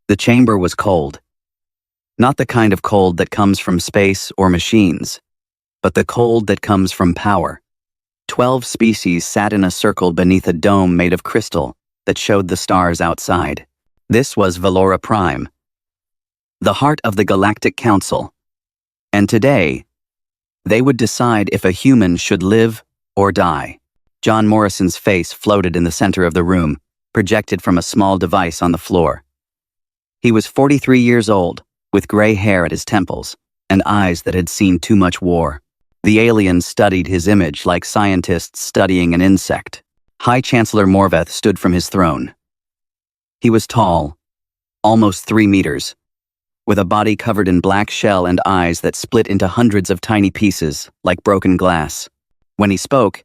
The chamber was cold. Not the kind of cold that comes from space or machines, but the cold that comes from power. 12 species sat in a circle beneath a dome made of crystal that showed the stars outside. This was Valora Prime, the heart of the Galactic Council. And today, they would decide if a human should live or die. John Morrison's face floated in the center of the room, projected from a small device on the floor. He was 43 years old, with gray hair at his temples and eyes that had seen too much war. The aliens studied his image like scientists studying an insect. High Chancellor Morveth stood from his throne. He was tall, almost 3 meters, with a body covered in black shell and eyes that split into hundreds of tiny pieces like broken glass. When he spoke,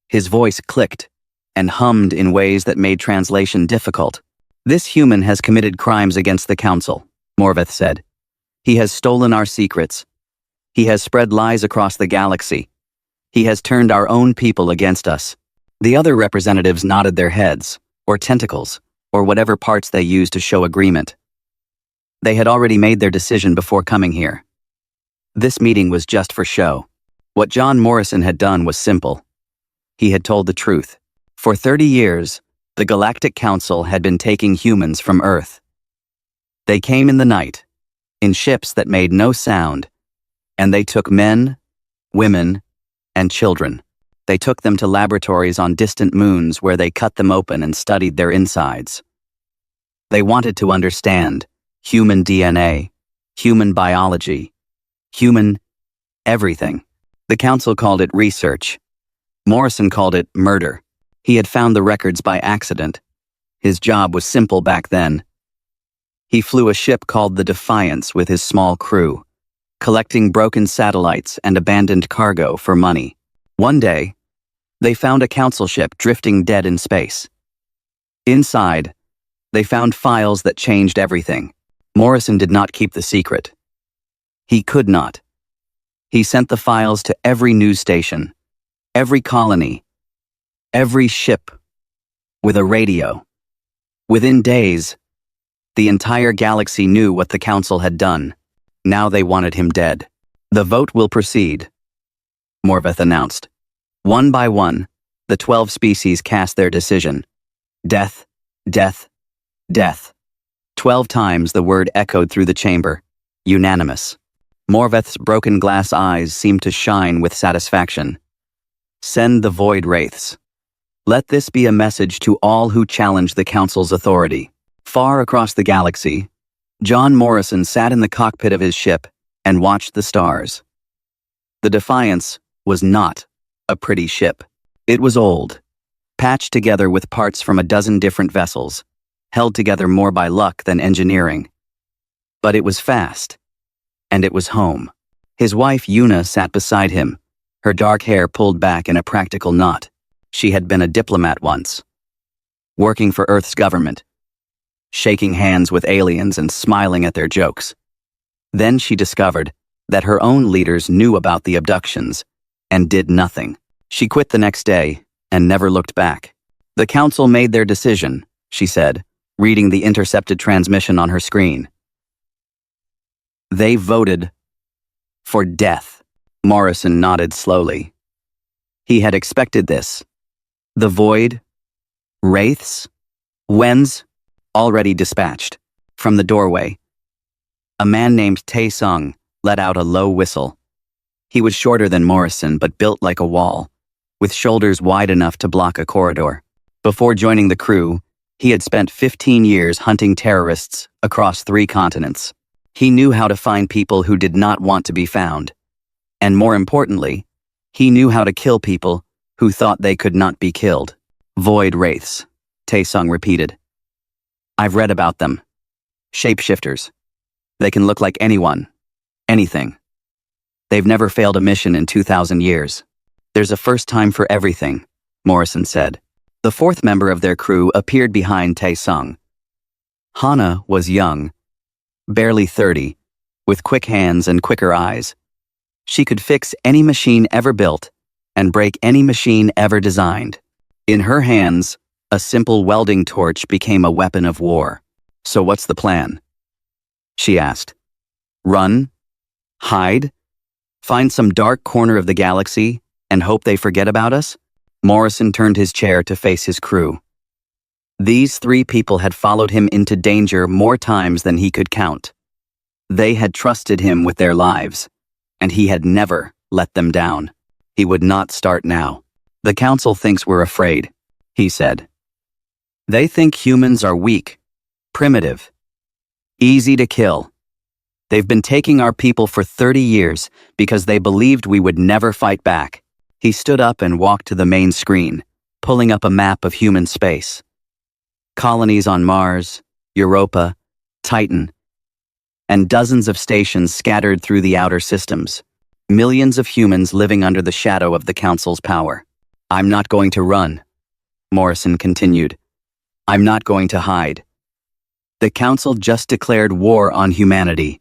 his voice clicked and hummed in ways that made translation difficult. "This human has committed crimes against the Council," Morveth said. "He has stolen our secrets. He has spread lies across the galaxy. He has turned our own people against us." The other representatives nodded their heads, or tentacles, or whatever parts they used to show agreement. They had already made their decision before coming here. This meeting was just for show. What John Morrison had done was simple. He had told the truth. For 30 years, the Galactic Council had been taking humans from Earth. They came in the night, in ships that made no sound, and they took men, women, and children. They took them to laboratories on distant moons where they cut them open and studied their insides. They wanted to understand human DNA, human biology, human everything. The Council called it research. Morrison called it murder. He had found the records by accident. His job was simple back then. He flew a ship called the Defiance with his small crew, collecting broken satellites and abandoned cargo for money. One day, they found a Council ship drifting dead in space. Inside, they found files that changed everything. Morrison did not keep the secret. He could not. He sent the files to every news station, every colony, every ship, with a radio. Within days, the entire galaxy knew what the Council had done. Now they wanted him dead. "The vote will proceed," Morveth announced. One by one, the 12 species cast their decision. Death, death, death. 12 times the word echoed through the chamber. Unanimous. Morveth's broken glass eyes seemed to shine with satisfaction. "Send the void wraiths. Let this be a message to all who challenge the Council's authority." Far across the galaxy, John Morrison sat in the cockpit of his ship and watched the stars. The Defiance was not a pretty ship. It was old, patched together with parts from a dozen different vessels, held together more by luck than engineering. But it was fast, and it was home. His wife Una sat beside him, her dark hair pulled back in a practical knot. She had been a diplomat once, working for Earth's government, shaking hands with aliens and smiling at their jokes. Then she discovered that her own leaders knew about the abductions and did nothing. She quit the next day and never looked back. "The Council made their decision," she said, reading the intercepted transmission on her screen. "They voted for death." Morrison nodded slowly. He had expected this. The void, wraiths, whens, already dispatched. From the doorway, a man named Tae Sung let out a low whistle. He was shorter than Morrison but built like a wall, with shoulders wide enough to block a corridor. Before joining the crew, he had spent 15 years hunting terrorists across 3 continents. He knew how to find people who did not want to be found. And more importantly, he knew how to kill people who thought they could not be killed. "Void wraiths," Tae Sung repeated. "I've read about them. Shapeshifters. They can look like anyone, anything. They've never failed a mission in 2,000 years. There's a first time for everything," Morrison said. The 4th member of their crew appeared behind Tae Sung. Hana was young, barely 30, with quick hands and quicker eyes. She could fix any machine ever built and break any machine ever designed. In her hands, a simple welding torch became a weapon of war. "So what's the plan?" she asked. "Run? Hide? Find some dark corner of the galaxy and hope they forget about us?" Morrison turned his chair to face his crew. These three people had followed him into danger more times than he could count. They had trusted him with their lives, and he had never let them down. He would not start now. "The council thinks we're afraid," he said. "They think humans are weak, primitive, easy to kill. They've been taking our people for 30 years because they believed we would never fight back." He stood up and walked to the main screen, pulling up a map of human space. Colonies on Mars, Europa, Titan, and dozens of stations scattered through the outer systems. Millions of humans living under the shadow of the Council's power. "I'm not going to run," Morrison continued. "I'm not going to hide. The Council just declared war on humanity.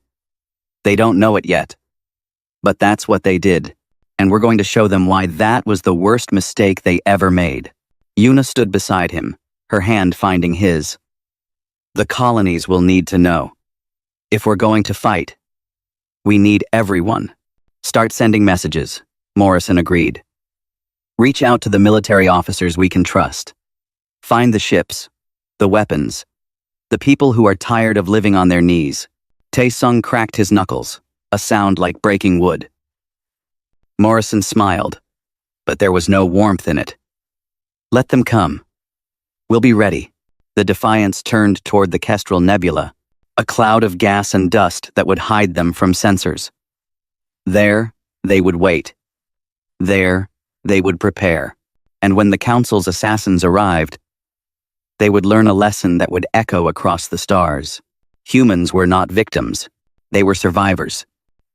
They don't know it yet. But that's what they did, and we're going to show them why that was the worst mistake they ever made." Una stood beside him, her hand finding his. "The colonies will need to know. If we're going to fight, we need everyone." "Start sending messages," Morrison agreed. "Reach out to the military officers we can trust. Find the ships, the weapons, the people who are tired of living on their knees." Tae-sung cracked his knuckles, a sound like breaking wood. Morrison smiled, but there was no warmth in it. "Let them come. We'll be ready." The Defiance turned toward the Kestrel Nebula, a cloud of gas and dust that would hide them from sensors. There, they would wait. There, they would prepare. And when the Council's assassins arrived, they would learn a lesson that would echo across the stars. Humans were not victims. They were survivors.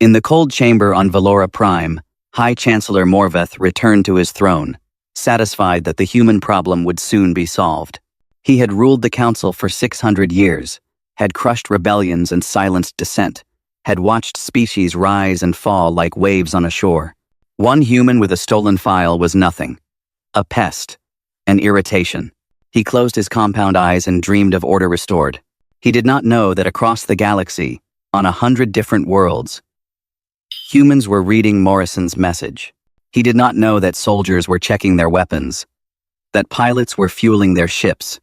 In the cold chamber on Valora Prime, High Chancellor Morveth returned to his throne, satisfied that the human problem would soon be solved. He had ruled the Council for 600 years, had crushed rebellions and silenced dissent, had watched species rise and fall like waves on a shore. One human with a stolen file was nothing. A pest. An irritation. He closed his compound eyes and dreamed of order restored. He did not know that across the galaxy, on 100 different worlds, humans were reading Morrison's message. He did not know that soldiers were checking their weapons, that pilots were fueling their ships,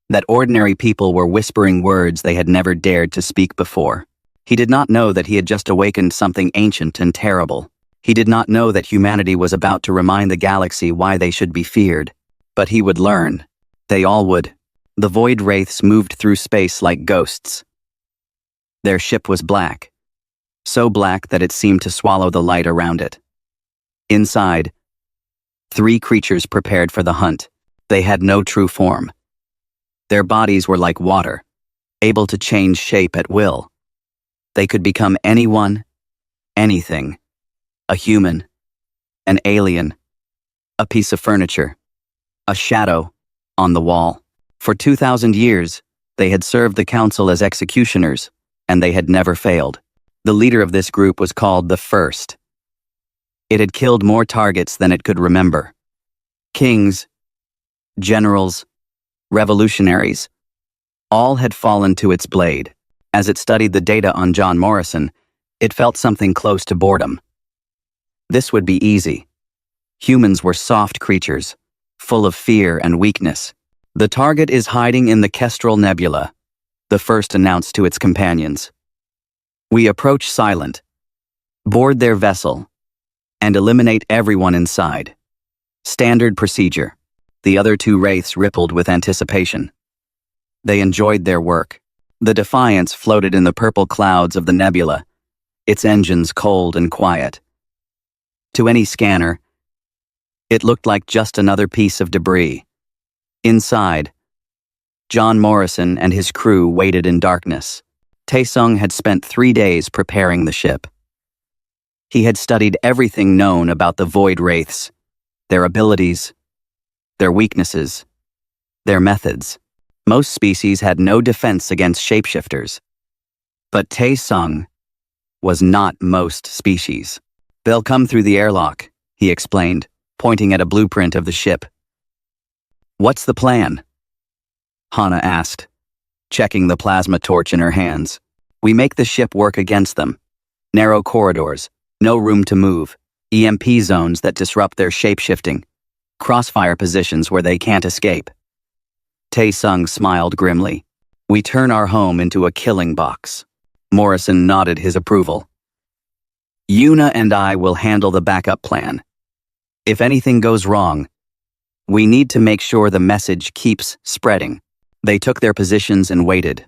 that ordinary people were whispering words they had never dared to speak before. He did not know that he had just awakened something ancient and terrible. He did not know that humanity was about to remind the galaxy why they should be feared. But he would learn. They all would. The void wraiths moved through space like ghosts. Their ship was black, so black that it seemed to swallow the light around it. Inside, 3 creatures prepared for the hunt. They had no true form. Their bodies were like water, able to change shape at will. They could become anyone, anything. A human, an alien, a piece of furniture, a shadow on the wall. For 2,000 years, they had served the Council as executioners, and they had never failed. The leader of this group was called the First. It had killed more targets than it could remember. Kings, generals, revolutionaries, all had fallen to its blade. As it studied the data on John Morrison, it felt something close to boredom. This would be easy. Humans were soft creatures, full of fear and weakness. "The target is hiding in the Kestrel Nebula," the First announced to its companions. "We approach silent, board their vessel, and eliminate everyone inside. Standard procedure." The other 2 wraiths rippled with anticipation. They enjoyed their work. The Defiance floated in the purple clouds of the nebula, its engines cold and quiet. To any scanner, it looked like just another piece of debris. Inside, John Morrison and his crew waited in darkness. Tae-sung had spent 3 days preparing the ship. He had studied everything known about the Void Wraiths, their abilities, their weaknesses, their methods. Most species had no defense against shapeshifters. But Tae-sung was not most species. "They'll come through the airlock," he explained, pointing at a blueprint of the ship. "What's the plan?" Hana asked. checking the plasma torch in her hands. We make the ship work against them. Narrow corridors, no room to move, EMP zones that disrupt their shape-shifting, crossfire positions where they can't escape. Tae-sung smiled grimly. We turn our home into a killing box. Morrison nodded his approval. Yuna and I will handle the backup plan. If anything goes wrong, we need to make sure the message keeps spreading. They took their positions and waited.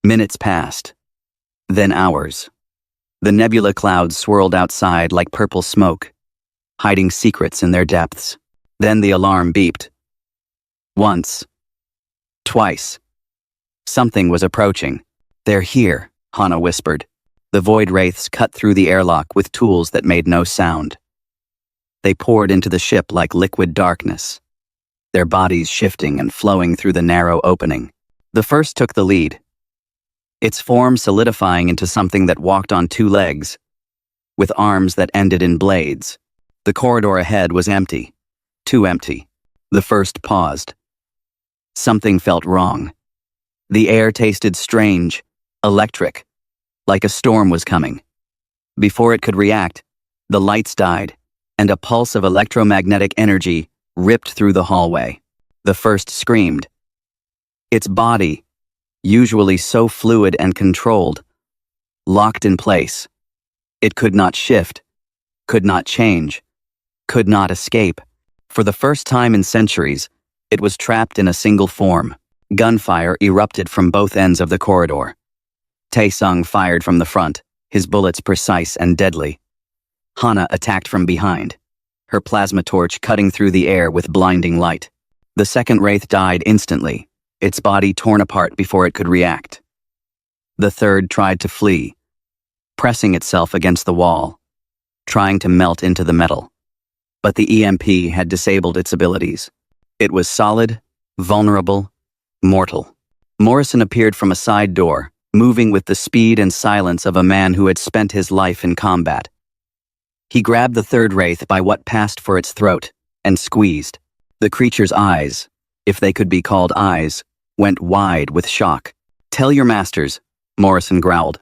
Minutes passed. Then hours. The nebula clouds swirled outside like purple smoke, hiding secrets in their depths. Then the alarm beeped. Once. Twice. Something was approaching. They're here, Hana whispered. The void wraiths cut through the airlock with tools that made no sound. They poured into the ship like liquid darkness, their bodies shifting and flowing through the narrow opening. The first took the lead, its form solidifying into something that walked on two legs, with arms that ended in blades. The corridor ahead was empty, too empty. The first paused. Something felt wrong. The air tasted strange, electric, like a storm was coming. Before it could react, the lights died, and a pulse of electromagnetic energy ripped through the hallway. The first screamed. Its body, usually so fluid and controlled, locked in place. It could not shift, could not change, could not escape. For the first time in centuries, it was trapped in a single form. Gunfire erupted from both ends of the corridor. Tae-sung fired from the front, his bullets precise and deadly. Hana attacked from behind, her plasma torch cutting through the air with blinding light. The second wraith died instantly, its body torn apart before it could react. The third tried to flee, pressing itself against the wall, trying to melt into the metal. But the EMP had disabled its abilities. It was solid, vulnerable, mortal. Morrison appeared from a side door, moving with the speed and silence of a man who had spent his life in combat. He grabbed the third wraith by what passed for its throat and squeezed. The creature's eyes, if they could be called eyes, went wide with shock. "Tell your masters," Morrison growled,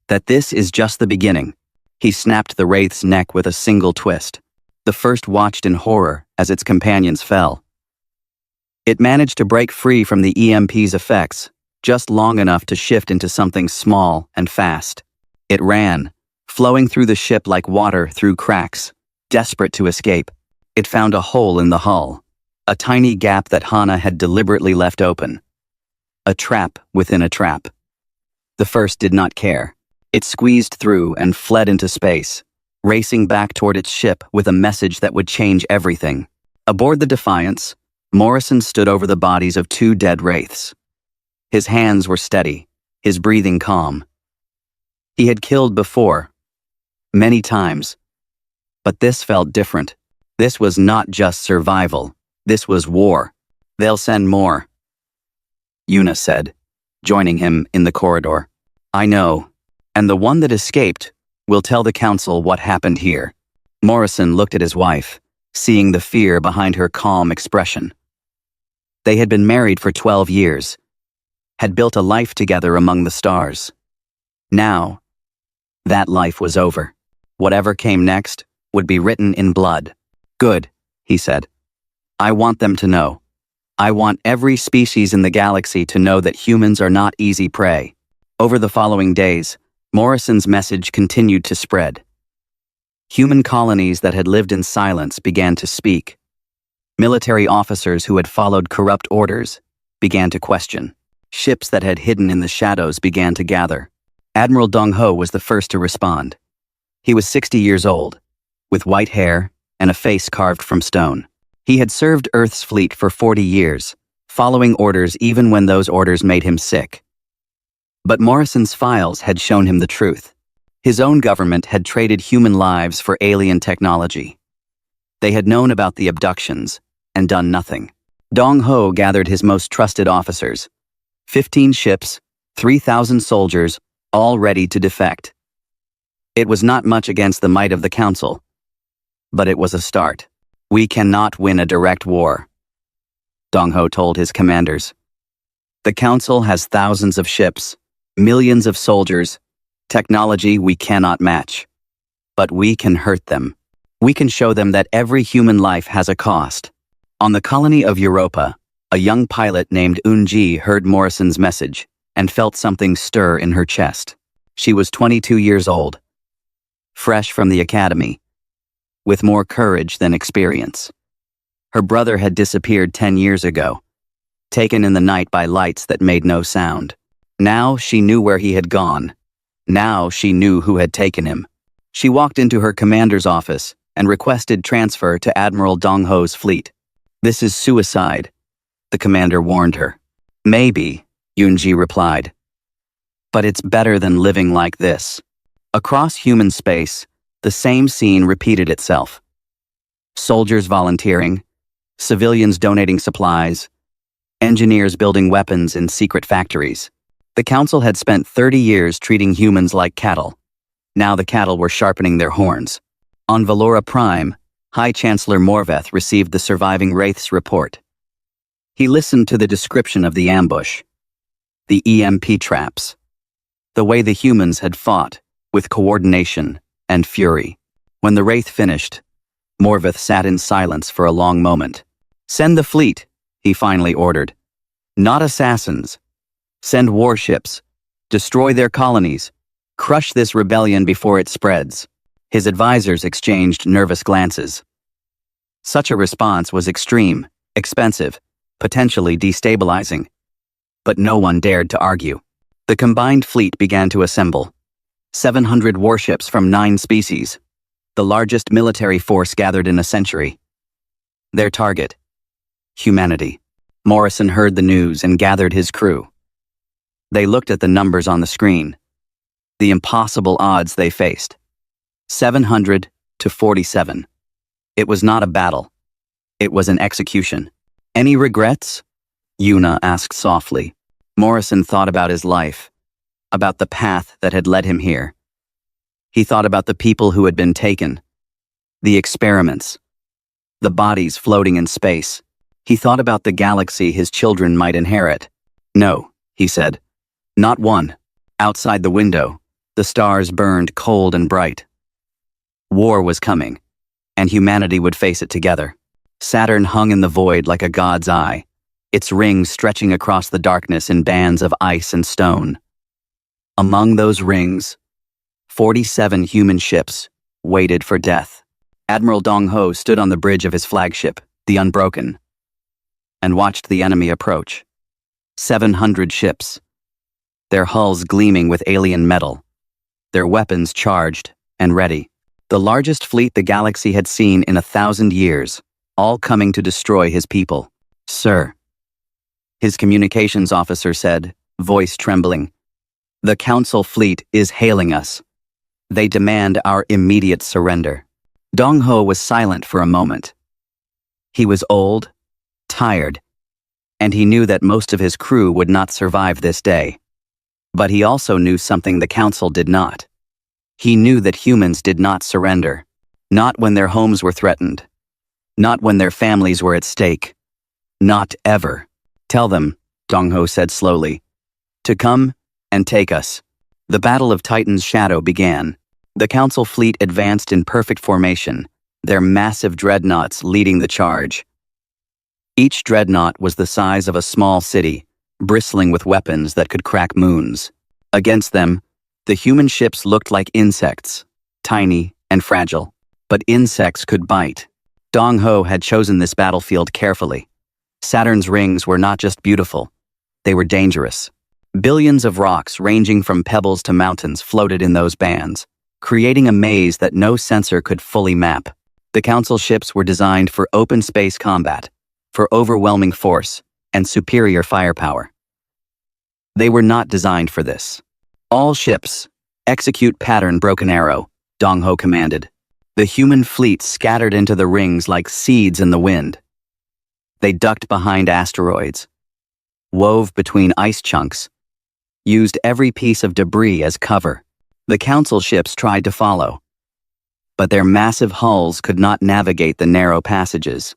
"that this is just the beginning." He snapped the wraith's neck with a single twist. The first watched in horror as its companions fell. It managed to break free from the EMP's effects, just long enough to shift into something small and fast. It ran, flowing through the ship like water through cracks, desperate to escape. It found a hole in the hull, a tiny gap that Hana had deliberately left open. A trap within a trap. The first did not care. It squeezed through and fled into space, racing back toward its ship with a message that would change everything. Aboard the Defiance, Morrison stood over the bodies of two dead wraiths. His hands were steady, his breathing calm. He had killed before, many times. But this felt different. This was not just survival. This was war. "They'll send more," Yuna said, joining him in the corridor. "I know. And the one that escaped will tell the council what happened here." Morrison looked at his wife, seeing the fear behind her calm expression. They had been married for 12 years, had built a life together among the stars. Now, that life was over. Whatever came next would be written in blood. "Good," he said. "I want them to know. I want every species in the galaxy to know that humans are not easy prey." Over the following days, Morrison's message continued to spread. Human colonies that had lived in silence began to speak. Military officers who had followed corrupt orders began to question. Ships that had hidden in the shadows began to gather. Admiral Dong-ho was the first to respond. He was 60 years old, with white hair and a face carved from stone. He had served Earth's fleet for 40 years, following orders even when those orders made him sick. But Morrison's files had shown him the truth. His own government had traded human lives for alien technology. They had known about the abductions and done nothing. Dong-ho gathered his most trusted officers, 15 ships, 3,000 soldiers, all ready to defect. It was not much against the might of the council, but it was a start. "We cannot win a direct war," Dong-ho told his commanders. The Council has thousands of ships, millions of soldiers, technology we cannot match. But we can hurt them. We can show them that every human life has a cost. On the colony of Europa, a young pilot named Unji heard Morrison's message and felt something stir in her chest. She was 22 years old, fresh from the academy, with more courage than experience. Her brother had disappeared 10 years ago, taken in the night by lights that made no sound. Now she knew where he had gone. Now she knew who had taken him. She walked into her commander's office and requested transfer to Admiral Dong Ho's fleet. "This is suicide," the commander warned her. "Maybe," Yunji replied. "But it's better than living like this." Across human space, the same scene repeated itself. Soldiers volunteering, civilians donating supplies, engineers building weapons in secret factories. The Council had spent 30 years treating humans like cattle. Now the cattle were sharpening their horns. On Valora Prime, High Chancellor Morveth received the surviving Wraith's report. He listened to the description of the ambush, the EMP traps, the way the humans had fought, with coordination and fury. When the Wraith finished, Morveth sat in silence for a long moment. "Send the fleet," he finally ordered. "Not assassins. Send warships. Destroy their colonies. Crush this rebellion before it spreads." His advisors exchanged nervous glances. Such a response was extreme, expensive, potentially destabilizing. But no one dared to argue. The combined fleet began to assemble. 700 warships from 9 species, the largest military force gathered in a century. Their target: humanity. Morrison heard the news and gathered his crew. They looked at the numbers on the screen, the impossible odds they faced. 700 to 47. It was not a battle. It was an execution. "Any regrets?" Yuna asked softly. Morrison thought about his life, about the path that had led him here. He thought about the people who had been taken, the experiments, the bodies floating in space. He thought about the galaxy his children might inherit. "No," he said. "Not one." Outside the window, the stars burned cold and bright. War was coming, and humanity would face it together. Saturn hung in the void like a god's eye, its rings stretching across the darkness in bands of ice and stone. Among those rings, 47 human ships waited for death. Admiral Dong Ho stood on the bridge of his flagship, the Unbroken, and watched the enemy approach. 700 ships, their hulls gleaming with alien metal, their weapons charged and ready. The largest fleet the galaxy had seen in 1,000 years, all coming to destroy his people. "Sir," his communications officer said, voice trembling, "the Council fleet is hailing us. They demand our immediate surrender." Dong Ho was silent for a moment. He was old, tired, and he knew that most of his crew would not survive this day. But he also knew something the Council did not. He knew that humans did not surrender, not when their homes were threatened, not when their families were at stake, not ever. "Tell them," Dong Ho said slowly, "to come and take us." The Battle of Titan's Shadow began. The Council fleet advanced in perfect formation, their massive dreadnoughts leading the charge. Each dreadnought was the size of a small city, bristling with weapons that could crack moons. Against them, the human ships looked like insects, tiny and fragile. But insects could bite. Dong Ho had chosen this battlefield carefully. Saturn's rings were not just beautiful, they were dangerous. Billions of rocks ranging from pebbles to mountains floated in those bands, creating a maze that no sensor could fully map. The Council ships were designed for open space combat, for overwhelming force and superior firepower. They were not designed for this. "All ships, execute pattern Broken Arrow," Dong Ho commanded. The human fleet scattered into the rings like seeds in the wind. They ducked behind asteroids, wove between ice chunks, used every piece of debris as cover. The Council ships tried to follow, but their massive hulls could not navigate the narrow passages.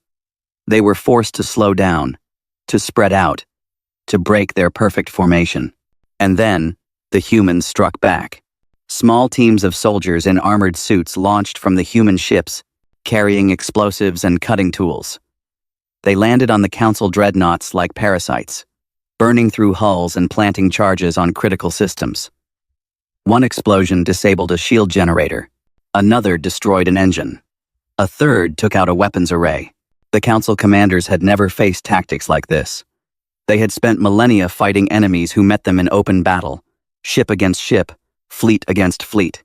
They were forced to slow down, to spread out, to break their perfect formation. And then, the humans struck back. Small teams of soldiers in armored suits launched from the human ships, carrying explosives and cutting tools. They landed on the Council dreadnoughts like parasites, burning through hulls and planting charges on critical systems. One explosion disabled a shield generator. Another destroyed an engine. A third took out a weapons array. The Council commanders had never faced tactics like this. They had spent millennia fighting enemies who met them in open battle, ship against ship, fleet against fleet.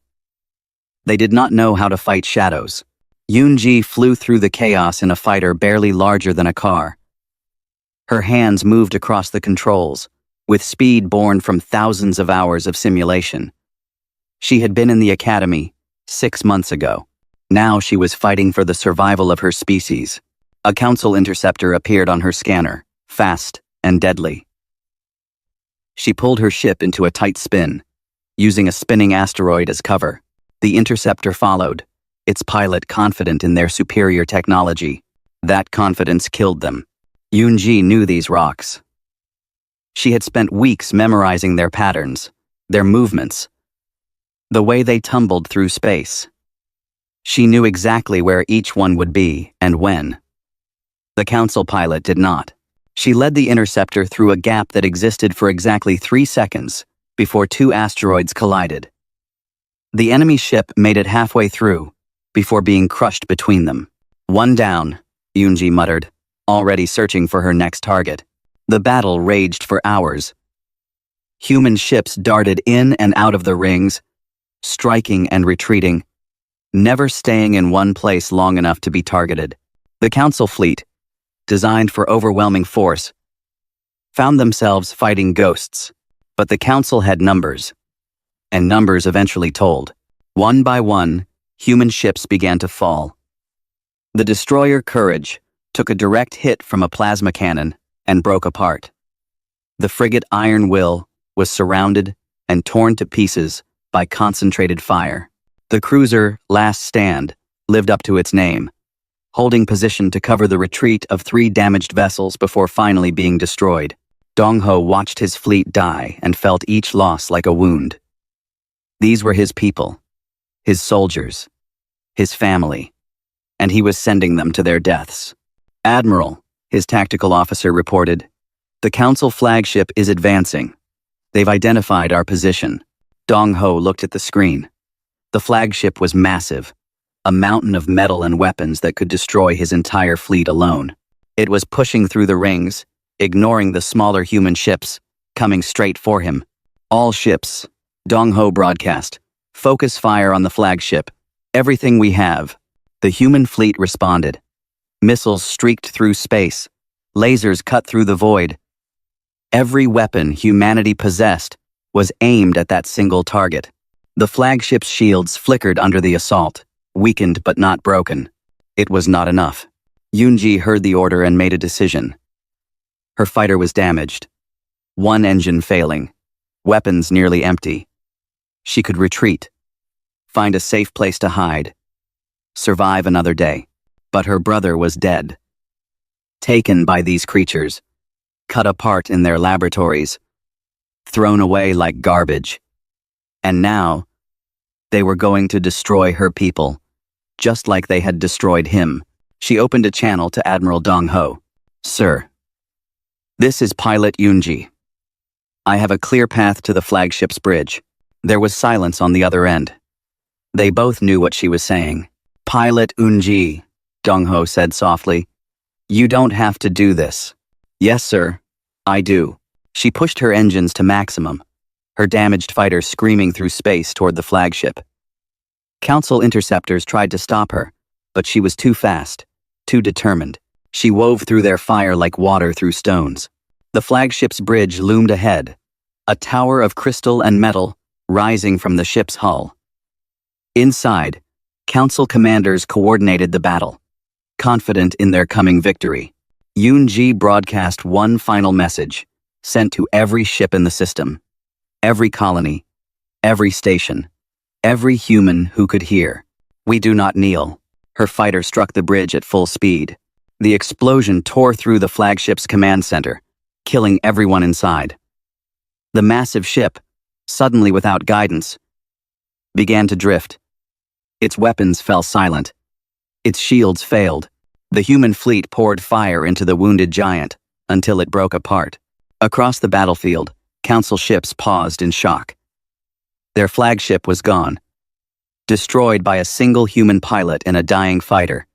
They did not know how to fight shadows. Yoon-ji flew through the chaos in a fighter barely larger than a car. Her hands moved across the controls, with speed born from thousands of hours of simulation. She had been in the academy 6 months ago. Now she was fighting for the survival of her species. A Council interceptor appeared on her scanner, fast and deadly. She pulled her ship into a tight spin, using a spinning asteroid as cover. The interceptor followed, its pilot confident in their superior technology. That confidence killed them. Yoon-ji knew these rocks. She had spent weeks memorizing their patterns, their movements, the way they tumbled through space. She knew exactly where each one would be and when. The Council pilot did not. She led the interceptor through a gap that existed for exactly 3 seconds before 2 asteroids collided. The enemy ship made it halfway through before being crushed between them. One down, Yoon-ji muttered, already searching for her next target. The battle raged for hours. Human ships darted in and out of the rings, striking and retreating, never staying in one place long enough to be targeted. The Council fleet, designed for overwhelming force, found themselves fighting ghosts. But the Council had numbers, and numbers eventually told. One by one, human ships began to fall. The destroyer Courage took a direct hit from a plasma cannon and broke apart. The frigate Iron Will was surrounded and torn to pieces by concentrated fire. The cruiser Last Stand lived up to its name, holding position to cover the retreat of 3 damaged vessels before finally being destroyed. Dong-ho watched his fleet die and felt each loss like a wound. These were his people, his soldiers, his family, and he was sending them to their deaths. "Admiral," his tactical officer reported, "the Council flagship is advancing. They've identified our position." Dong-ho looked at the screen. The flagship was massive, a mountain of metal and weapons that could destroy his entire fleet alone. It was pushing through the rings, ignoring the smaller human ships, coming straight for him. "All ships," Dong-ho broadcast, "focus fire on the flagship. Everything we have." The human fleet responded. Missiles streaked through space. Lasers cut through the void. Every weapon humanity possessed was aimed at that single target. The flagship's shields flickered under the assault, weakened but not broken. It was not enough. Yoon-ji heard the order and made a decision. Her fighter was damaged. One engine failing. Weapons nearly empty. She could retreat. Find a safe place to hide. Survive another day. But her brother was dead. Taken by these creatures. Cut apart in their laboratories. Thrown away like garbage. And now, they were going to destroy her people, just like they had destroyed him. She opened a channel to Admiral Dong-ho. "Sir, this is Pilot Yoon-ji. I have a clear path to the flagship's bridge." There was silence on the other end. They both knew what she was saying. "Pilot Yoon-ji," Dong-ho said softly, "you don't have to do this." "Yes, sir, I do." She pushed her engines to maximum, her damaged fighter screaming through space toward the flagship. Council interceptors tried to stop her, but she was too fast, too determined. She wove through their fire like water through stones. The flagship's bridge loomed ahead, a tower of crystal and metal rising from the ship's hull. Inside, Council commanders coordinated the battle, confident in their coming victory. Yoon-ji broadcast one final message, sent to every ship in the system, every colony, every station, every human who could hear. "We do not kneel." Her fighter struck the bridge at full speed. The explosion tore through the flagship's command center, killing everyone inside. The massive ship, suddenly without guidance, began to drift. Its weapons fell silent. Its shields failed. The human fleet poured fire into the wounded giant until it broke apart. Across the battlefield, Council ships paused in shock. Their flagship was gone, destroyed by a single human pilot and a dying fighter.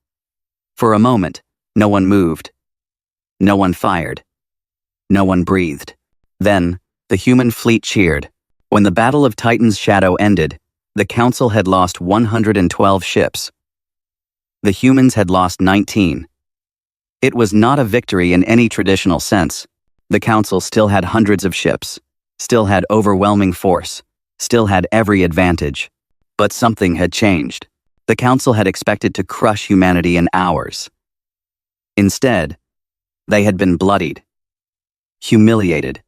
For a moment, no one moved. No one fired. No one breathed. Then, the human fleet cheered. When the Battle of Titan's Shadow ended, the Council had lost 112 ships. The humans had lost 19. It was not a victory in any traditional sense. The Council still had hundreds of ships, still had overwhelming force, still had every advantage. But something had changed. The Council had expected to crush humanity in hours. Instead, they had been bloodied, humiliated,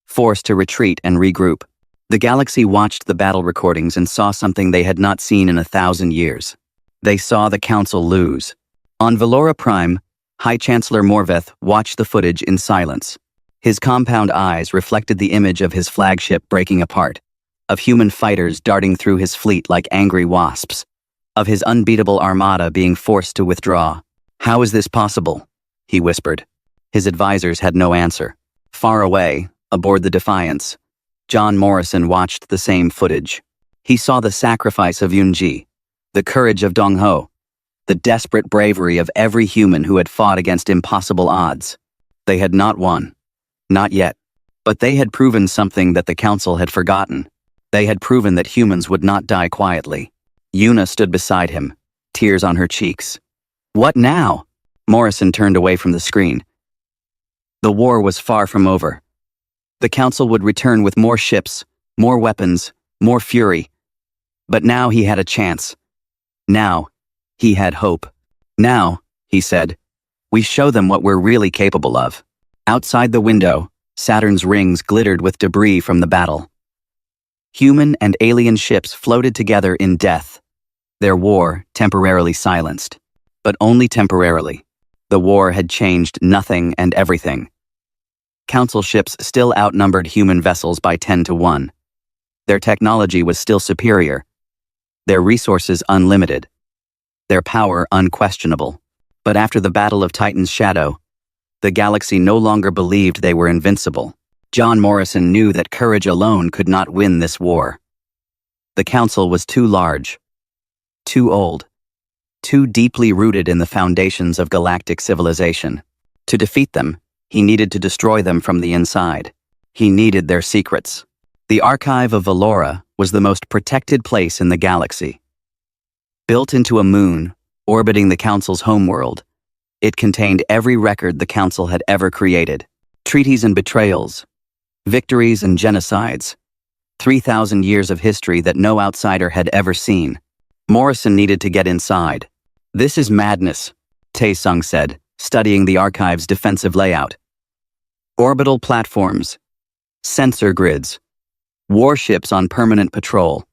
forced to retreat and regroup. The galaxy watched the battle recordings and saw something they had not seen in 1,000 years. They saw the Council lose. On Valora Prime, High Chancellor Morveth watched the footage in silence. His compound eyes reflected the image of his flagship breaking apart, of human fighters darting through his fleet like angry wasps, of his unbeatable armada being forced to withdraw. "How is this possible?" he whispered. His advisors had no answer. Far away, aboard the Defiance, John Morrison watched the same footage. He saw the sacrifice of Yunji, the courage of Dongho, the desperate bravery of every human who had fought against impossible odds. They had not won. Not yet. But they had proven something that the Council had forgotten. They had proven that humans would not die quietly. Yuna stood beside him, tears on her cheeks. "What now?" Morrison turned away from the screen. The war was far from over. The Council would return with more ships, more weapons, more fury. But now he had a chance. Now, he had hope. "Now," he said, "we show them what we're really capable of." Outside the window, Saturn's rings glittered with debris from the battle. Human and alien ships floated together in death, their war temporarily silenced. But only temporarily. The war had changed nothing and everything. Council ships still outnumbered human vessels by 10 to 1. Their technology was still superior, their resources unlimited, their power unquestionable. But after the Battle of Titan's Shadow, the galaxy no longer believed they were invincible. John Morrison knew that courage alone could not win this war. The Council was too large, too old, too deeply rooted in the foundations of galactic civilization. To defeat them, he needed to destroy them from the inside. He needed their secrets. The Archive of Valora was the most protected place in the galaxy. Built into a moon, orbiting the Council's homeworld, it contained every record the Council had ever created. Treaties and betrayals, victories and genocides, 3,000 years of history that no outsider had ever seen. Morrison needed to get inside. "This is madness," Tae-sung said, studying the archive's defensive layout. Orbital platforms, sensor grids, warships on permanent patrol.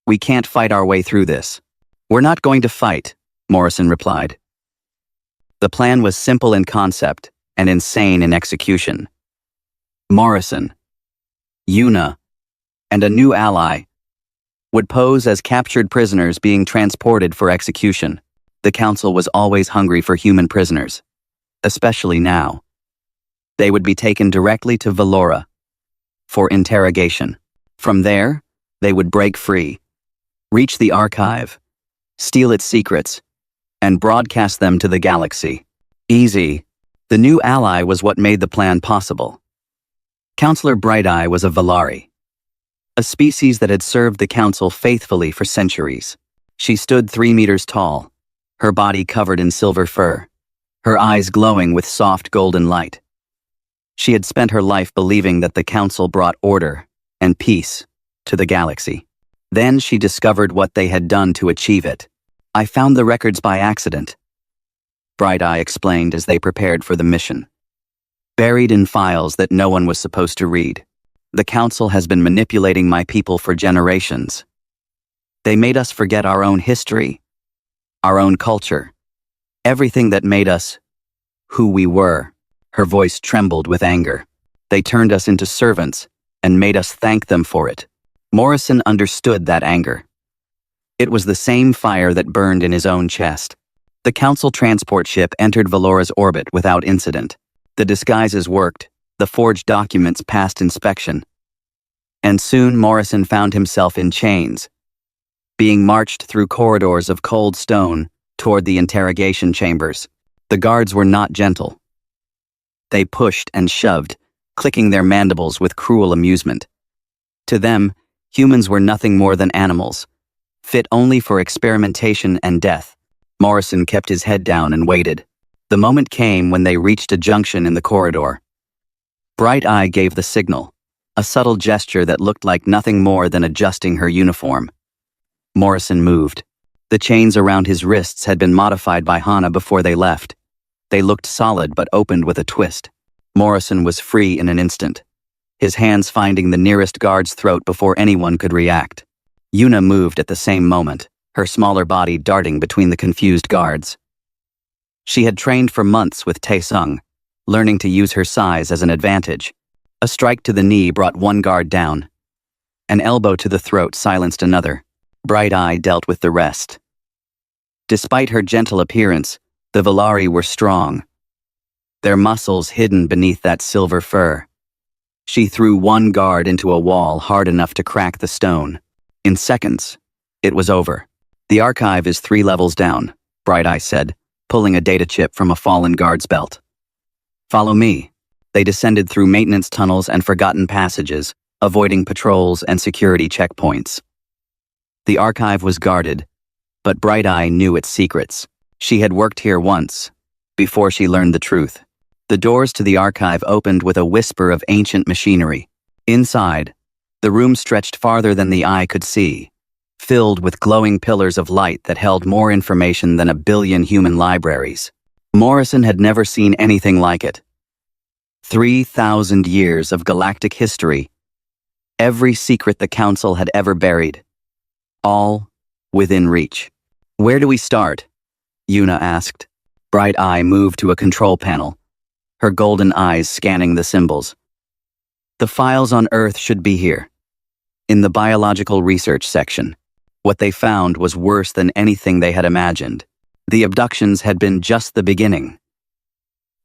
"We can't fight our way through this." "We're not going to fight," Morrison replied. The plan was simple in concept and insane in execution. Morrison, Yuna, and a new ally would pose as captured prisoners being transported for execution. The Council was always hungry for human prisoners, especially now. They would be taken directly to Valora for interrogation. From there, they would break free, reach the archive, steal its secrets, and broadcast them to the galaxy. Easy. The new ally was what made the plan possible. Counselor Bright-Eye was a Valari, a species that had served the Council faithfully for centuries. She stood 3 meters tall, her body covered in silver fur, her eyes glowing with soft golden light. She had spent her life believing that the Council brought order and peace to the galaxy. Then she discovered what they had done to achieve it. "I found the records by accident," Bright-Eye explained as they prepared for the mission. "Buried in files that no one was supposed to read. The Council has been manipulating my people for generations. They made us forget our own history, our own culture, everything that made us who we were." Her voice trembled with anger. They turned us into servants and made us thank them for it. Morrison understood that anger. It was the same fire that burned in his own chest. The Council transport ship entered Valora's orbit without incident. The disguises worked, the forged documents passed inspection. And soon Morrison found himself in chains, being marched through corridors of cold stone toward the interrogation chambers. The guards were not gentle. They pushed and shoved, clicking their mandibles with cruel amusement. To them, humans were nothing more than animals, fit only for experimentation and death. Morrison kept his head down and waited. The moment came when they reached a junction in the corridor. Bright Eye gave the signal, a subtle gesture that looked like nothing more than adjusting her uniform. Morrison moved. The chains around his wrists had been modified by Hana before they left. They looked solid but opened with a twist. Morrison was free in an instant, his hands finding the nearest guard's throat before anyone could react. Yuna moved at the same moment, her smaller body darting between the confused guards. She had trained for months with Taesung, learning to use her size as an advantage. A strike to the knee brought one guard down. An elbow to the throat silenced another. Bright Eye dealt with the rest. Despite her gentle appearance, the Valari were strong, their muscles hidden beneath that silver fur. She threw one guard into a wall hard enough to crack the stone. In seconds, it was over. "The archive is 3 levels down," Bright Eye said, pulling a data chip from a fallen guard's belt. "Follow me." They descended through maintenance tunnels and forgotten passages, avoiding patrols and security checkpoints. The archive was guarded, but Bright Eye knew its secrets. She had worked here once, before she learned the truth. The doors to the archive opened with a whisper of ancient machinery. Inside, the room stretched farther than the eye could see, filled with glowing pillars of light that held more information than 1 billion human libraries. Morrison had never seen anything like it. 3,000 years of galactic history, every secret the Council had ever buried, all within reach. "Where do we start?" Yuna asked. Bright Eye moved to a control panel, her golden eyes scanning the symbols. "The files on Earth should be here, in the biological research section." What they found was worse than anything they had imagined. The abductions had been just the beginning.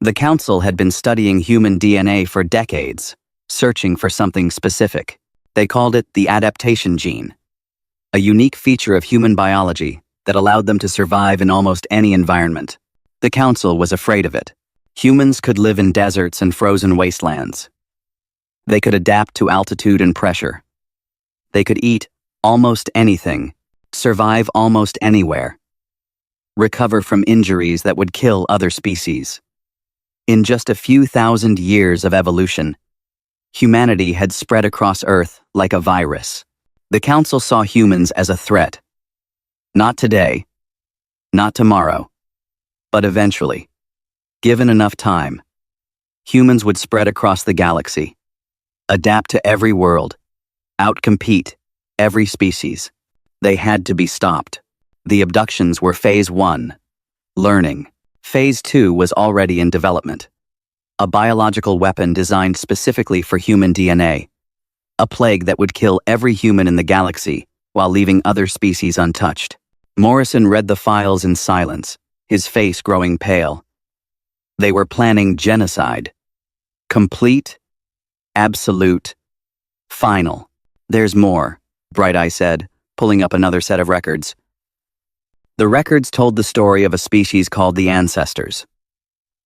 The Council had been studying human DNA for decades, searching for something specific. They called it the adaptation gene, a unique feature of human biology that allowed them to survive in almost any environment. The Council was afraid of it. Humans could live in deserts and frozen wastelands. They could adapt to altitude and pressure. They could eat almost anything, survive almost anywhere, recover from injuries that would kill other species. In just a few thousand years of evolution, humanity had spread across Earth like a virus. The Council saw humans as a threat. Not today, not tomorrow, but eventually. Given enough time, humans would spread across the galaxy, adapt to every world, outcompete every species. They had to be stopped. The abductions were Phase 1, learning. Phase 2 was already in development. A biological weapon designed specifically for human DNA. A plague that would kill every human in the galaxy while leaving other species untouched. Morrison read the files in silence, his face growing pale. They were planning genocide. Complete, absolute, final. "There's more," Bright Eye said, pulling up another set of records. The records told the story of a species called the Ancestors.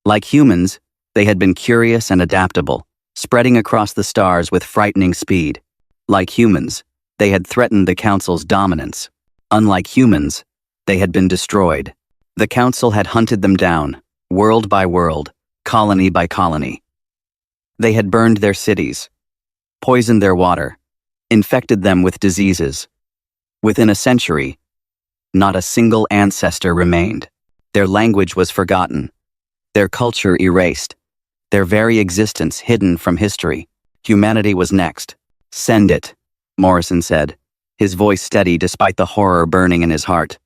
Like humans, they had been curious and adaptable, spreading across the stars with frightening speed. Like humans, they had threatened the Council's dominance. Unlike humans, they had been destroyed. The Council had hunted them down, world by world, colony by colony. They had burned their cities, poisoned their water, infected them with diseases. Within a century, not a single ancestor remained. Their language was forgotten, their culture erased, their very existence hidden from history. Humanity was next. "Send it," Morrison said, his voice steady despite the horror burning in his heart.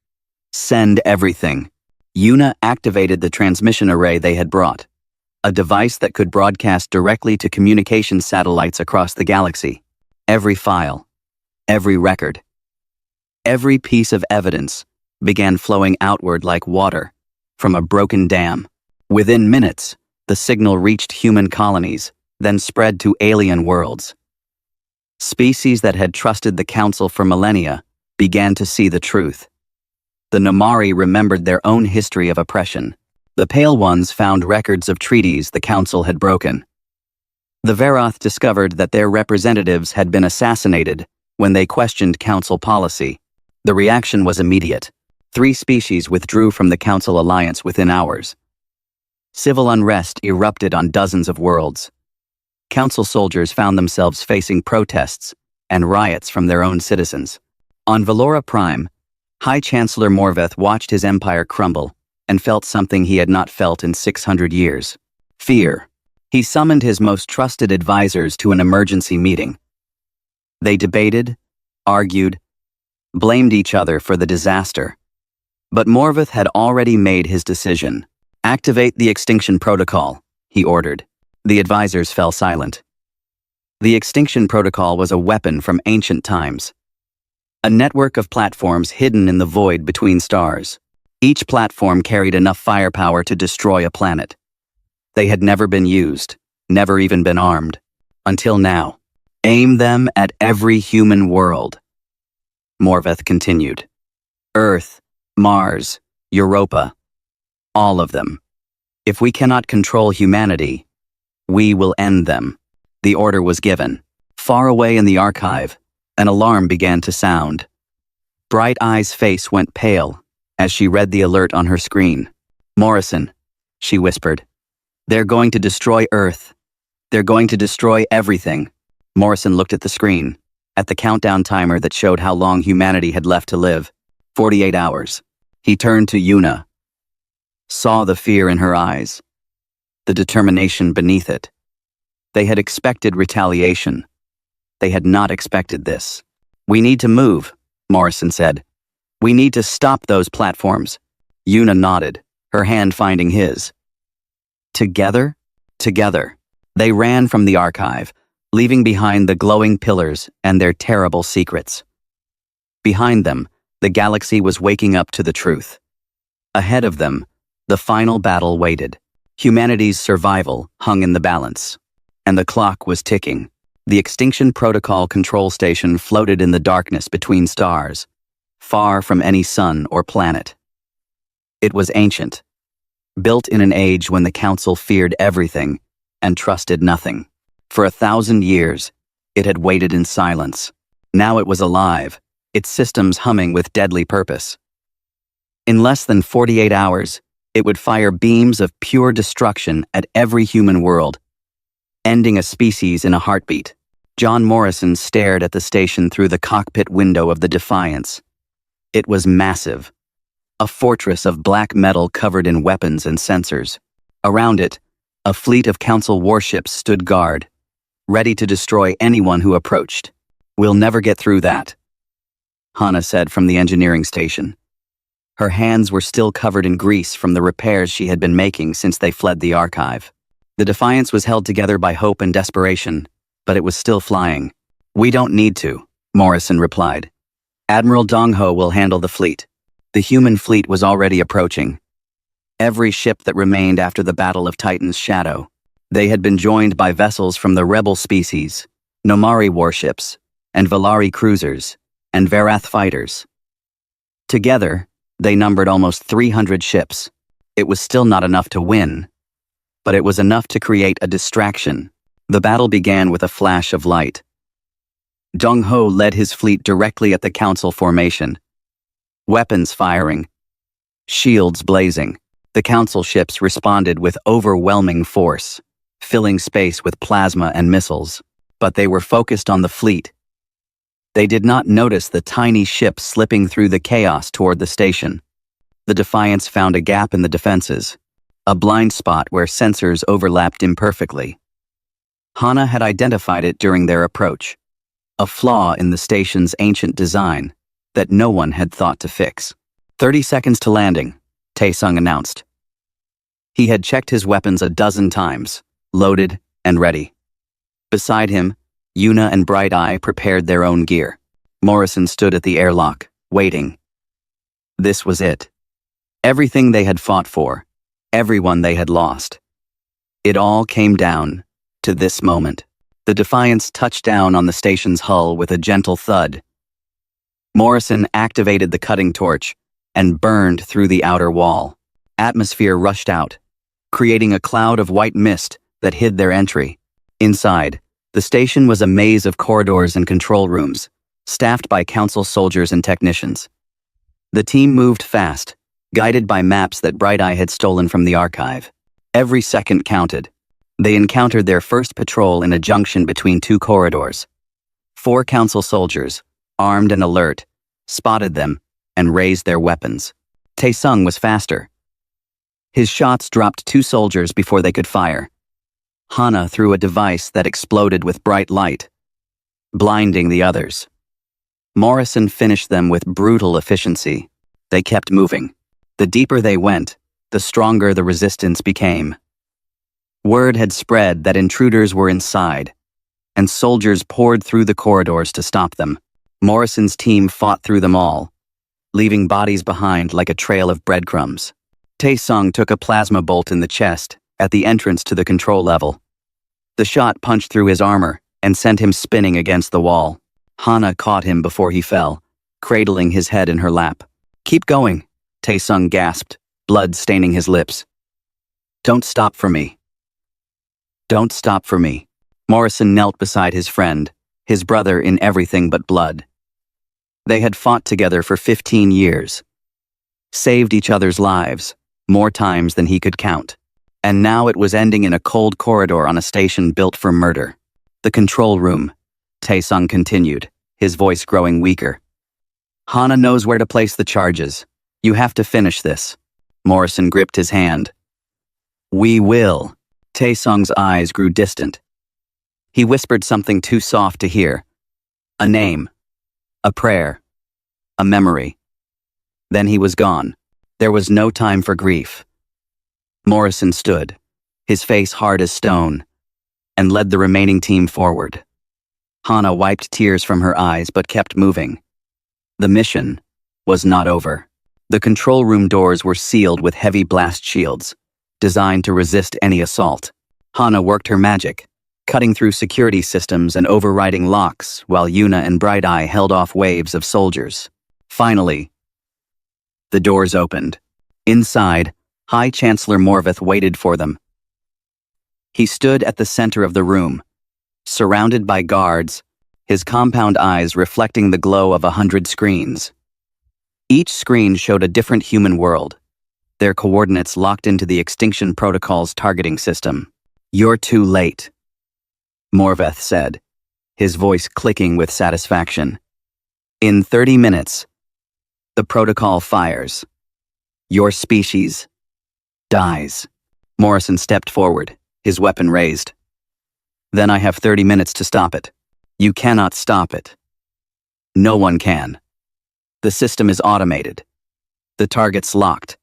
"Send everything." Yuna activated the transmission array they had brought. a device that could broadcast directly to communication satellites across the galaxy. Every file, every record, every piece of evidence began flowing outward like water from a broken dam. Within minutes, the signal reached human colonies, then spread to alien worlds. Species that had trusted the Council for millennia began to see the truth. The Namari remembered their own history of oppression. The Pale Ones found records of treaties the Council had broken. The Veroth discovered that their representatives had been assassinated when they questioned Council policy. The reaction was immediate. 3 species withdrew from the Council alliance within hours. Civil unrest erupted on dozens of worlds. Council soldiers found themselves facing protests and riots from their own citizens. On Valora Prime, High Chancellor Morveth watched his empire crumble and felt something he had not felt in 600 years. Fear. He summoned his most trusted advisors to an emergency meeting. They debated, argued, blamed each other for the disaster. But Morveth had already made his decision. "Activate the Extinction Protocol," he ordered. The advisors fell silent. The Extinction Protocol was a weapon from ancient times. A network of platforms hidden in the void between stars. Each platform carried enough firepower to destroy a planet. They had never been used, never even been armed. Until now. Aim them at every human world. Morveth continued. Earth, Mars, Europa. All of them. If we cannot control humanity, we will end them. The order was given. Far away in the archive, an alarm began to sound. Bright Eye's face went pale as she read the alert on her screen. "Morrison," she whispered. "They're going to destroy Earth. They're going to destroy everything." Morrison looked at the screen, at the countdown timer that showed how long humanity had left to live. 48 hours. He turned to Yuna. Saw the fear in her eyes, the determination beneath it. They had expected retaliation. They had not expected this. "We need to move," Morrison said. "We need to stop those platforms." Yuna nodded, her hand finding his. Together, they ran from the archive, leaving behind the glowing pillars and their terrible secrets. Behind them, the galaxy was waking up to the truth. Ahead of them, the final battle waited. Humanity's survival hung in the balance, and the clock was ticking. The Extinction Protocol control station floated in the darkness between stars, far from any sun or planet. It was ancient, built in an age when the Council feared everything and trusted nothing. For 1,000 years, it had waited in silence. Now it was alive, its systems humming with deadly purpose. In less than 48 hours, it would fire beams of pure destruction at every human world, ending a species in a heartbeat. John Morrison stared at the station through the cockpit window of the Defiance. It was massive, a fortress of black metal covered in weapons and sensors. Around it, a fleet of Council warships stood guard, ready to destroy anyone who approached. "We'll never get through that," Hannah said from the engineering station. Her hands were still covered in grease from the repairs she had been making since they fled the archive. The Defiance was held together by hope and desperation, but it was still flying. "We don't need to," Morrison replied. "Admiral Dong Ho will handle the fleet." The human fleet was already approaching. Every ship that remained after the Battle of Titan's Shadow. They had been joined by vessels from the rebel species, Nomari warships, and Valari cruisers, and Verath fighters. Together, they numbered almost 300 ships. It was still not enough to win, but it was enough to create a distraction. The battle began with a flash of light. Dong Ho led his fleet directly at the Council formation. Weapons firing, shields blazing. The Council ships responded with overwhelming force, filling space with plasma and missiles. But they were focused on the fleet. They did not notice the tiny ship slipping through the chaos toward the station. The Defiance found a gap in the defenses, a blind spot where sensors overlapped imperfectly. Hannah had identified it during their approach, a flaw in the station's ancient design that no one had thought to fix. 30 seconds to landing, Taesung announced. He had checked his weapons a dozen times, loaded and ready. Beside him, Yuna and Bright Eye prepared their own gear. Morrison stood at the airlock, waiting. This was it. Everything they had fought for, everyone they had lost. It all came down to this moment. The Defiance touched down on the station's hull with a gentle thud. Morrison activated the cutting torch and burned through the outer wall. Atmosphere rushed out, creating a cloud of white mist that hid their entry. Inside, the station was a maze of corridors and control rooms, staffed by Council soldiers and technicians. The team moved fast, guided by maps that Bright Eye had stolen from the archive. Every second counted. They encountered their first patrol in a junction between two corridors. 4 Council soldiers, armed and alert, spotted them and raised their weapons. Taesung was faster. His shots dropped 2 soldiers before they could fire. Hana threw a device that exploded with bright light, blinding the others. Morrison finished them with brutal efficiency. They kept moving. The deeper they went, the stronger the resistance became. Word had spread that intruders were inside, and soldiers poured through the corridors to stop them. Morrison's team fought through them all, leaving bodies behind like a trail of breadcrumbs. Taesung took a plasma bolt in the chest at the entrance to the control level. The shot punched through his armor and sent him spinning against the wall. Hana caught him before he fell, cradling his head in her lap. "Keep going," Taesung gasped, blood staining his lips. "Don't stop for me. Don't stop for me." Morrison knelt beside his friend, his brother in everything but blood. They had fought together for 15 years, saved each other's lives, more times than he could count. And now it was ending in a cold corridor on a station built for murder. "The control room," Taesung continued, his voice growing weaker. "Hana knows where to place the charges. You have to finish this." Morrison gripped his hand. "We will." Taesung's eyes grew distant. He whispered something too soft to hear. A name. A prayer. A memory. Then he was gone. There was no time for grief. Morrison stood, his face hard as stone, and led the remaining team forward. Hana wiped tears from her eyes but kept moving. The mission was not over. The control room doors were sealed with heavy blast shields, designed to resist any assault. Hana worked her magic, cutting through security systems and overriding locks while Yuna and Bright Eye held off waves of soldiers. Finally, the doors opened. Inside, High Chancellor Morveth waited for them. He stood at the center of the room, surrounded by guards, his compound eyes reflecting the glow of 100 screens. Each screen showed a different human world, their coordinates locked into the Extinction Protocol's targeting system. "You're too late," Morveth said, his voice clicking with satisfaction. "In 30 minutes, the protocol fires. Your species dies." Morrison stepped forward, his weapon raised. "Then I have 30 minutes to stop it. You cannot stop it. No one can. The system is automated. The target's locked.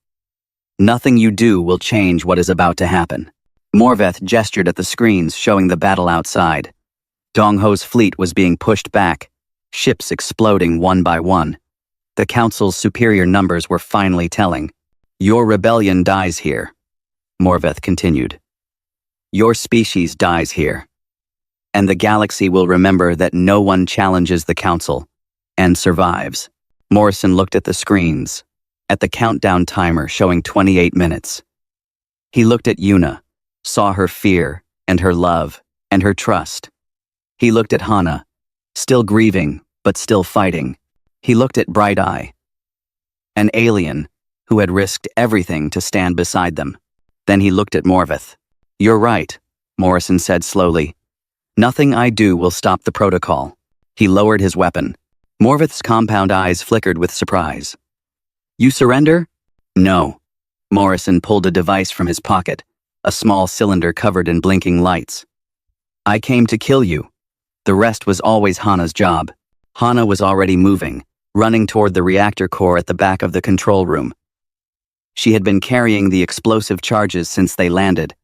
Nothing you do will change what is about to happen." Morveth gestured at the screens showing the battle outside. Dongho's fleet was being pushed back, ships exploding one by one. The Council's superior numbers were finally telling. "Your rebellion dies here," Morveth continued. "Your species dies here. And the galaxy will remember that no one challenges the Council and survives." Morrison looked at the screens, at the countdown timer showing 28 minutes. He looked at Yuna, saw her fear and her love and her trust. He looked at Hana, still grieving but still fighting. He looked at Bright Eye, an alien who had risked everything to stand beside them. Then he looked at Morveth. "You're right," Morrison said slowly. "Nothing I do will stop the protocol." He lowered his weapon. Morveth's compound eyes flickered with surprise. "You surrender?" "No." Morrison pulled a device from his pocket, a small cylinder covered in blinking lights. "I came to kill you." The rest was always Hana's job. Hana was already moving, running toward the reactor core at the back of the control room. She had been carrying the explosive charges since they landed,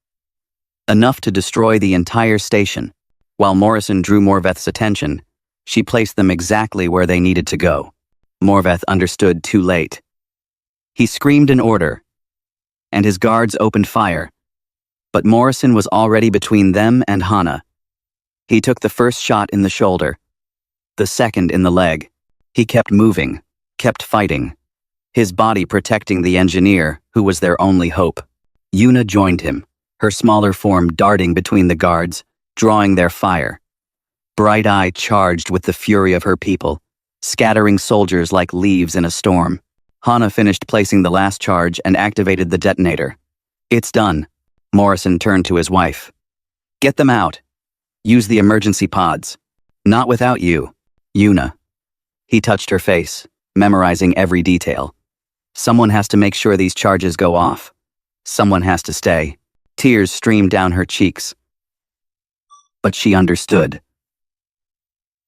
enough to destroy the entire station. While Morrison drew Morveth's attention, she placed them exactly where they needed to go. Morveth understood too late. He screamed an order, and his guards opened fire, but Morrison was already between them and Hana. He took the first shot in the shoulder, the second in the leg. He kept moving, kept fighting, his body protecting the engineer, who was their only hope. Yuna joined him, her smaller form darting between the guards, drawing their fire. Bright Eye charged with the fury of her people, scattering soldiers like leaves in a storm. Hana finished placing the last charge and activated the detonator. It's done. Morrison turned to his wife. Get them out. Use the emergency pods. Not without you, Yuna. He touched her face, memorizing every detail. Someone has to make sure these charges go off. Someone has to stay. Tears streamed down her cheeks. But she understood.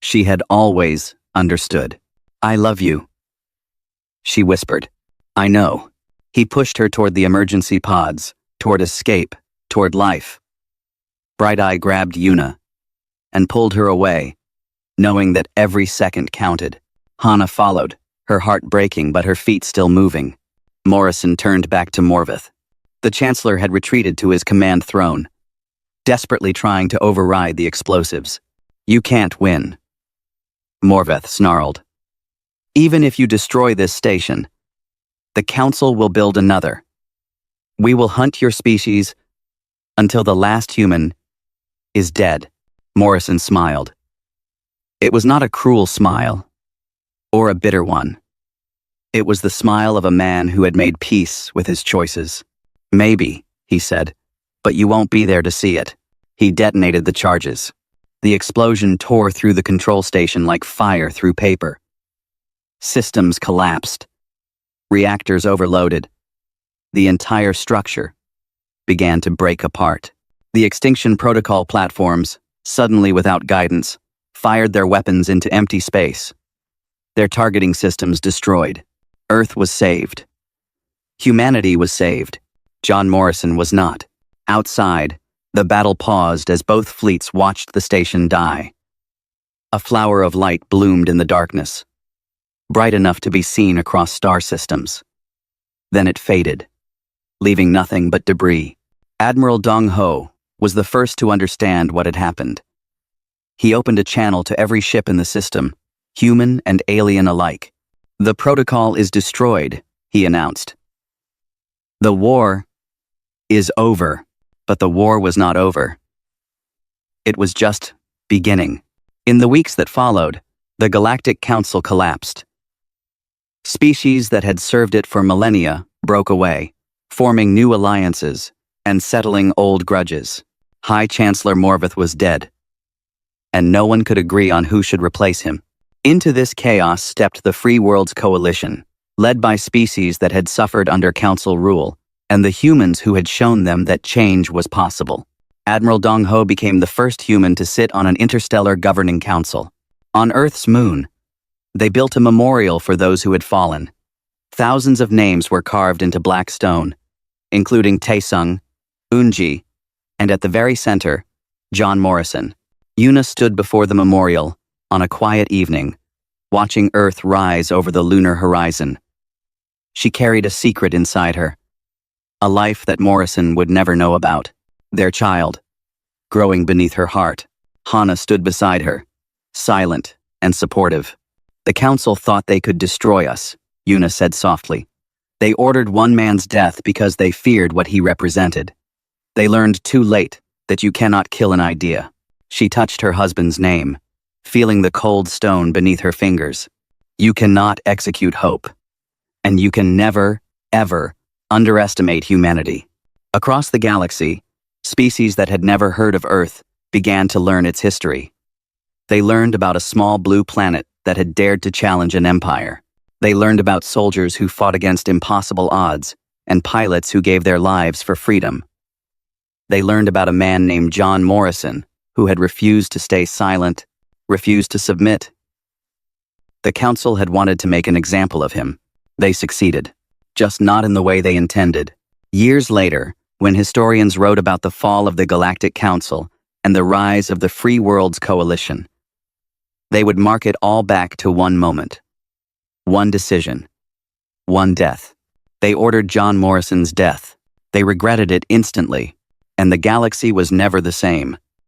She had always understood. I love you, she whispered. I know. He pushed her toward the emergency pods, toward escape, toward life. Bright Eye grabbed Yuna and pulled her away, knowing that every second counted. Hana followed, her heart breaking but her feet still moving. Morrison turned back to Morveth. The Chancellor had retreated to his command throne, desperately trying to override the explosives. You can't win, Morveth snarled. Even if you destroy this station, the Council will build another. We will hunt your species until the last human is dead. Morrison smiled. It was not a cruel smile, or a bitter one. It was the smile of a man who had made peace with his choices. Maybe, he said, but you won't be there to see it. He detonated the charges. The explosion tore through the control station like fire through paper. Systems collapsed. Reactors overloaded. The entire structure began to break apart. The extinction protocol platforms, suddenly without guidance, fired their weapons into empty space. Their targeting systems destroyed. Earth was saved. Humanity was saved. John Morrison was not. Outside, the battle paused as both fleets watched the station die. A flower of light bloomed in the darkness, bright enough to be seen across star systems. Then it faded, leaving nothing but debris. Admiral Dong Ho was the first to understand what had happened. He opened a channel to every ship in the system, human and alien alike. The protocol is destroyed, he announced. The war is over, but the war was not over. It was just beginning. In the weeks that followed, the Galactic Council collapsed. Species that had served it for millennia broke away, forming new alliances and settling old grudges. High Chancellor Morveth was dead, and no one could agree on who should replace him. Into this chaos stepped the Free Worlds Coalition, led by species that had suffered under Council rule, and the humans who had shown them that change was possible. Admiral Dong Ho became the first human to sit on an interstellar governing council. On Earth's moon, they built a memorial for those who had fallen. Thousands of names were carved into black stone, including Taesung, Unji, and at the very center, John Morrison. Yuna stood before the memorial on a quiet evening, watching Earth rise over the lunar horizon. She carried a secret inside her, a life that Morrison would never know about. Their child, growing beneath her heart. Hana stood beside her, silent and supportive. The Council thought they could destroy us, Yuna said softly. They ordered one man's death because they feared what he represented. They learned too late that you cannot kill an idea. She touched her husband's name, feeling the cold stone beneath her fingers. You cannot execute hope, and you can never, ever underestimate humanity. Across the galaxy, species that had never heard of Earth began to learn its history. They learned about a small blue planet that had dared to challenge an empire. They learned about soldiers who fought against impossible odds and pilots who gave their lives for freedom. They learned about a man named John Morrison who had refused to stay silent, refused to submit. The Council had wanted to make an example of him. They succeeded. just not in the way they intended. Years later, when historians wrote about the fall of the Galactic Council and the rise of the Free Worlds Coalition, they would mark it all back to one moment. One decision. One death. They ordered John Morrison's death. They regretted it instantly, and the galaxy was never the same.